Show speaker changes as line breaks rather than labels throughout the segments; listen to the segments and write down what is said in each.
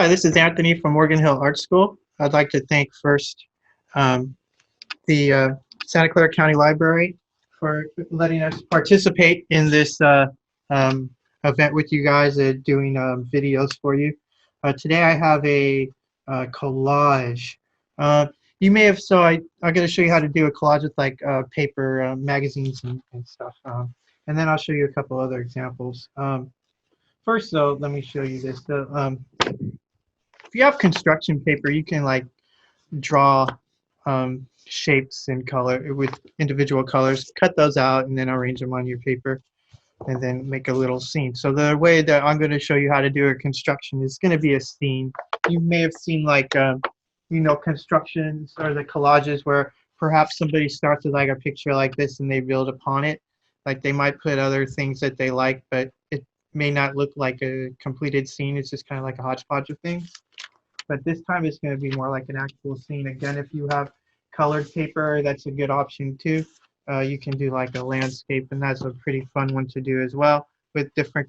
Hi, this is Anthony from Morgan Hill Art School. I'd like to thank first um, the Santa Clara County Library for letting us participate in this um, event with you guys, doing videos for you. Today I have a collage. Uh, you may have, I'm going to show you how to do a collage with like paper, magazines and stuff. And then I'll show you a couple other examples. First though, let me show you this. If you have construction paper, you can like draw shapes in color with individual colors, cut those out, and then arrange them on your paper, and then make a little scene. So the way that I'm going to show you how to do a construction is going to be a scene. You may have seen like constructions or the collages where perhaps somebody starts with like a picture like this and they build upon it. Like they might put other things that they like, but it may not look like a completed scene. It's just kind of like a hodgepodge of things. But this time it's going to be more like an actual scene. Again, if you have colored paper, that's a good option too. You can do like a landscape, and that's a pretty fun one to do as well with different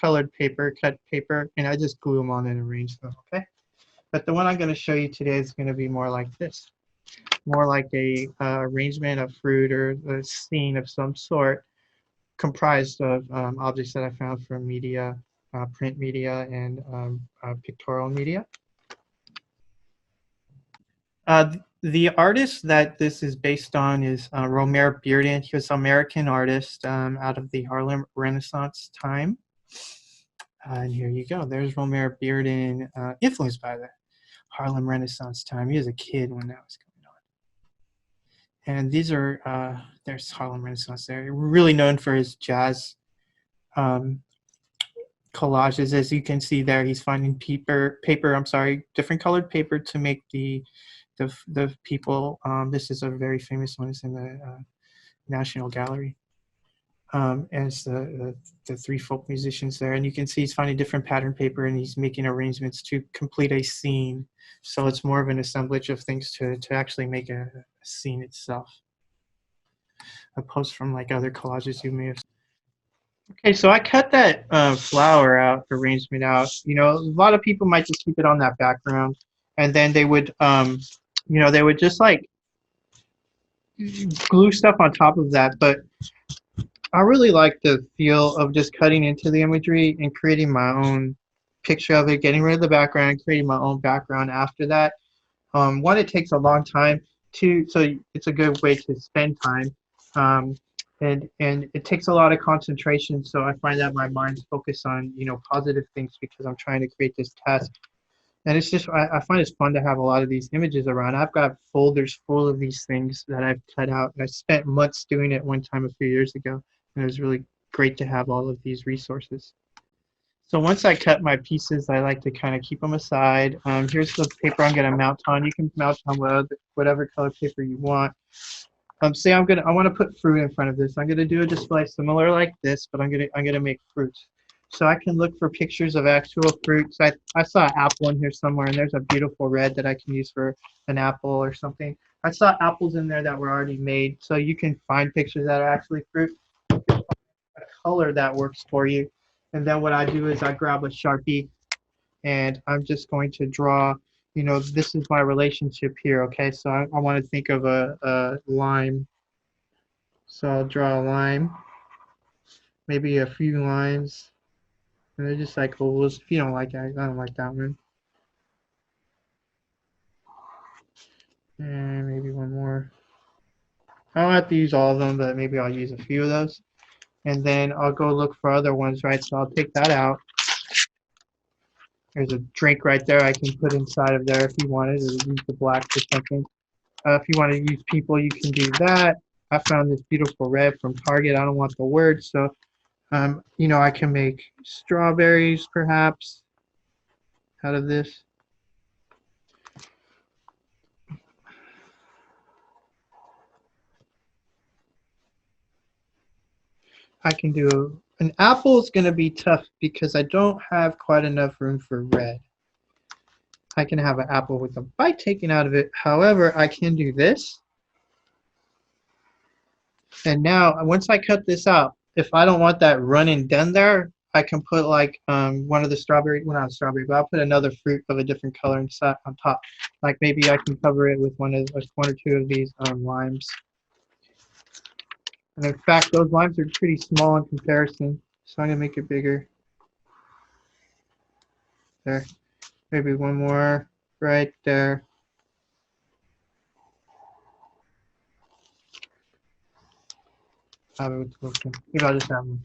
colored paper, cut paper, and I just glue them on and arrange them, okay? But the one I'm going to show you today is going to be more like this, more like a arrangement of fruit or a scene of some sort comprised of objects that I found from media, print media, and pictorial media. The artist that this is based on is Romare Bearden. He was an American artist out of the Harlem Renaissance time. And here you go. There's Romare Bearden, influenced by the Harlem Renaissance time. He was a kid when that was going on. And these are, there's Harlem Renaissance there. Really known for his jazz collages. As you can see there, he's finding different colored paper to make the people. This is a very famous one. It's in the National Gallery. As the three folk musicians there, and you can see he's finding different pattern paper and he's making arrangements to complete a scene. So it's more of an assemblage of things to actually make a scene itself, opposed from like other collages you may have. Okay, so I cut that flower out, arrangement out. You know, a lot of people might just keep it on that background, and then they would, they would just like glue stuff on top of that. But I really like the feel of just cutting into the imagery and creating my own picture of it, getting rid of the background, creating my own background after that. One, it takes a long time. Two, so it's a good way to spend time. And it takes a lot of concentration, so I find that my mind's focused on positive things because I'm trying to create this task. And it's just I find it's fun to have a lot of these images around. I've got folders full of these things that I've cut out, and I spent months doing it one time a few years ago, and it was really great to have all of these resources. So once I cut my pieces, I like to kind of keep them aside. Here's the paper I'm going to mount on. You can mount on whatever color paper you want. Say I want to put fruit in front of this. I'm going to do a display similar like this, but I'm going to make fruits. So I can look for pictures of actual fruits. I saw an apple in here somewhere, and there's a beautiful red that I can use for an apple or something. I saw apples in there that were already made, so you can find pictures that are actually fruit. A color that works for you. And then what I do is I grab a Sharpie, and I'm just going to draw. This is my relationship here, okay? So I want to think of a lime. So I'll draw a lime, maybe a few lines. And they're just like ovals. If you don't like it, I don't like that one. And maybe one more. I don't have to use all of them, but maybe I'll use a few of those. And then I'll go look for other ones, right? So I'll take that out. There's a drink right there I can put inside of there if you wanted, or use the black for something. If you want to use people, you can do that. I found this beautiful red from Target. I don't want the word, so I can make strawberries perhaps out of this. I can do an apple is going to be tough because I don't have quite enough room for red. I can have an apple with a bite taken out of it. However, I can do this. And now, once I cut this out, if I don't want that running done there, I can put like one of the strawberry, well not strawberry, but I'll put another fruit of a different color inside on top. Like maybe I can cover it with one or two of these limes. And in fact, those limes are pretty small in comparison, so I'm gonna make it bigger. There, maybe one more right there. Maybe I'll just have one.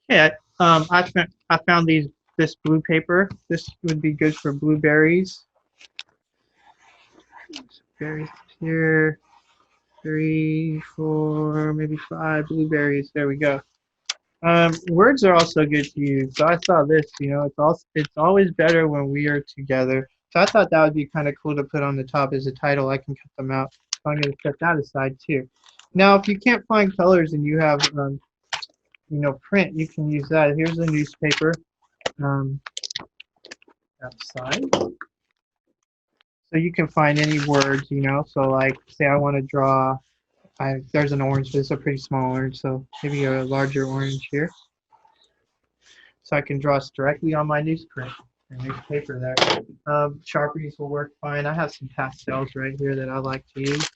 Yeah, I found this blue paper. This would be good for blueberries. Berries here, 3, 4, maybe 5 blueberries. There we go. Words are also good to use. So I saw this. It's always better when we are together. So I thought that would be kind of cool to put on the top as a title. I can cut them out. So I'm going to set that aside too. Now, if you can't find colors and you have print, you can use that. Here's a newspaper outside. So you can find any words, So like, say I want to draw, there's an orange, but it's a pretty small orange, so maybe a larger orange here. So I can draw directly on my newspaper there. Sharpies will work fine. I have some pastels right here that I like to use.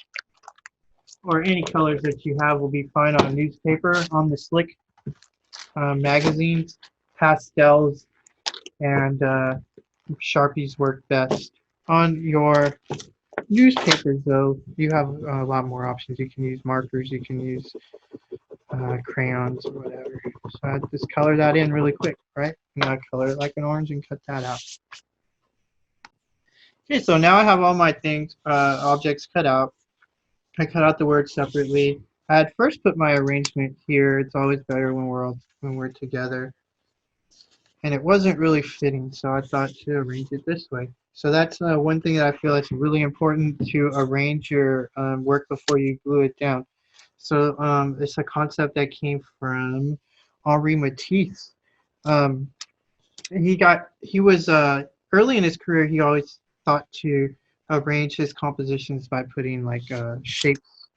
Or any colors that you have will be fine on newspaper. On the slick magazines, pastels and Sharpies work best. On your newspapers, though, you have a lot more options. You can use markers, you can use crayons or whatever. So I just color that in really quick, right? And I color it like an orange and cut that out. Okay, so now I have all my things, objects cut out. I cut out the words separately. I had first put my arrangement here. It's always better when we're together. And it wasn't really fitting, so I thought to arrange it this way. So that's one thing that I feel is really important, to arrange your work before you glue it down. So it's a concept that came from Henri Matisse. He was early in his career. He always thought to arrange his compositions by putting like shapes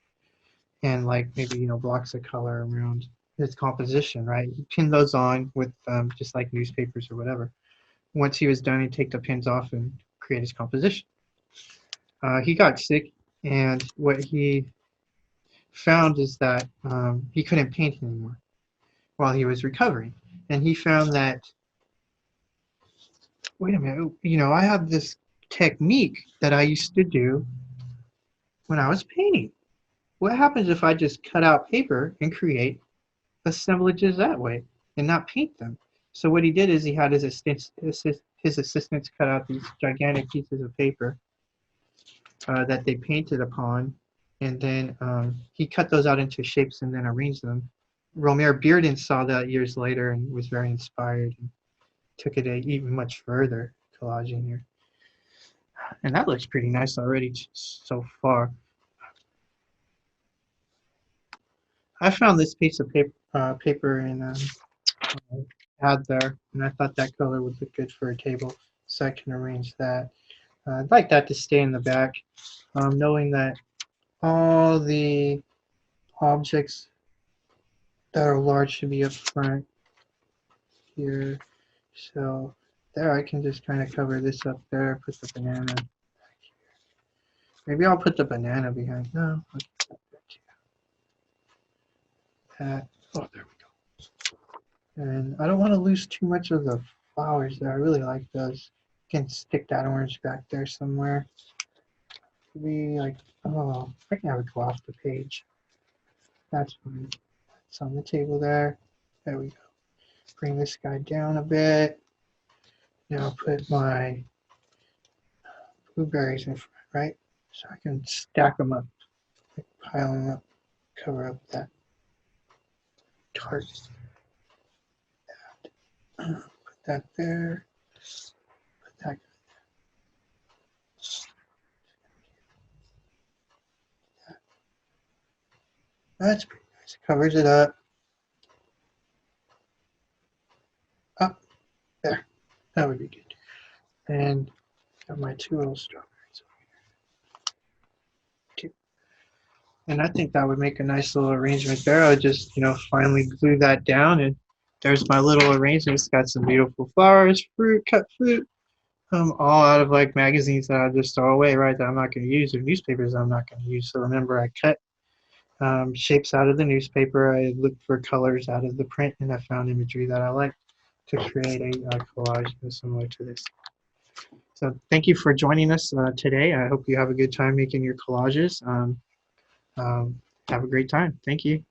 and like maybe blocks of color around his composition. Right, he pinned those on with just like newspapers or whatever. Once he was done, he'd take the pins off and create his composition. He got sick, and what he found is that he couldn't paint anymore while he was recovering. And he found that, wait a minute, I have this technique that I used to do when I was painting. What happens if I just cut out paper and create assemblages that way and not paint them? So what he did is he had his assistants cut out these gigantic pieces of paper that they painted upon, and then he cut those out into shapes and then arranged them. Romare Bearden saw that years later and was very inspired and took it even much further, collaging here. And that looks pretty nice already so far. I found this piece of paper in ad there, and I thought that color would look good for a table, so I can arrange that. I'd like that to stay in the back, knowing that all the objects that are large should be up front here. So there, I can just kind of cover this up there, put the banana back here. Maybe I'll put the banana behind. No, I'll put that there. Oh, there we go. And I don't want to lose too much of the flowers there. I really like those. Can stick that orange back there somewhere. Maybe like, oh, I can have it go off the page. That's fine. It's on the table there. There we go. Bring this guy down a bit. Now I'll put my blueberries in front, right? So I can stack them up, like pile them up, cover up that tart. Put that there. Put that. That's pretty nice. Covers it up. Up there. That would be good. And got my 2 little strawberries over here. And I think that would make a nice little arrangement there. I would just, finally glue that down, and there's my little arrangement. It's got some beautiful flowers, fruit, cut fruit, all out of like magazines that I just throw away, right? That I'm not going to use, or newspapers I'm not going to use. So remember, I cut shapes out of the newspaper. I looked for colors out of the print, and I found imagery that I like to create a collage similar to this. So thank you for joining us today. I hope you have a good time making your collages. Um, have a great time. Thank you.